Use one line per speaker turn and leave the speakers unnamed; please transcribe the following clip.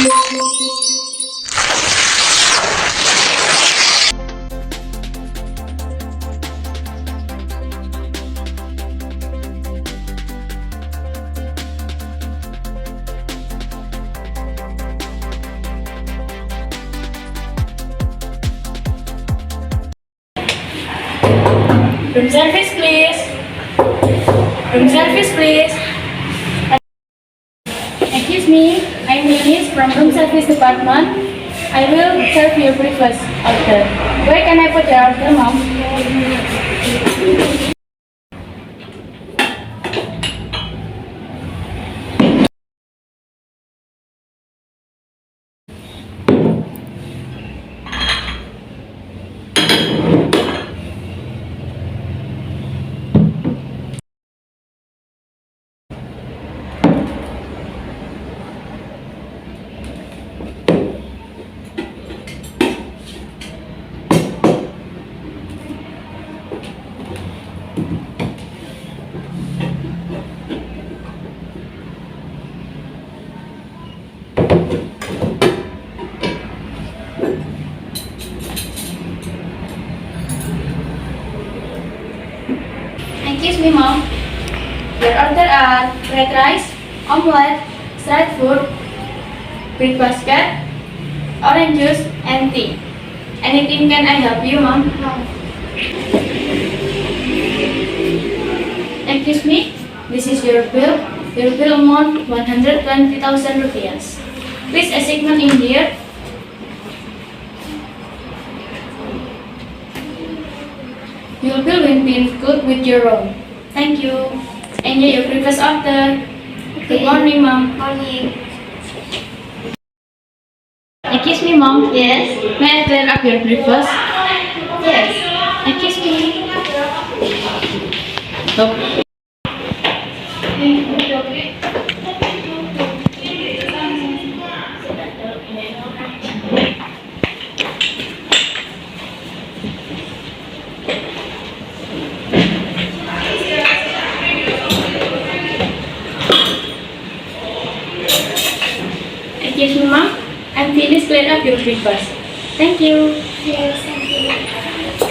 Room service, please. Room service, please. Excuse me, I'm Linis from Room Service Department. I will serve your breakfast order. Where can I put your order, ma'am? Excuse me, ma'am. Your order are fried rice, omelette, side food, big basket, orange juice, and tea. Anything can I help you, ma'am? Excuse me, this is your bill. Your bill amount 120,000 rupees. Please assignment in here. Your bill will be included with your room. Thank you. Enjoy your breakfast order. Good morning, ma'am.
Morning.
Excuse me, ma'am.
Yes.
May I clear up your breakfast?
Yes.
Excuse me. Oh. Excuse me, ma'am. I'm finished clear up your breakfast. Thank you.
Yes, thank you.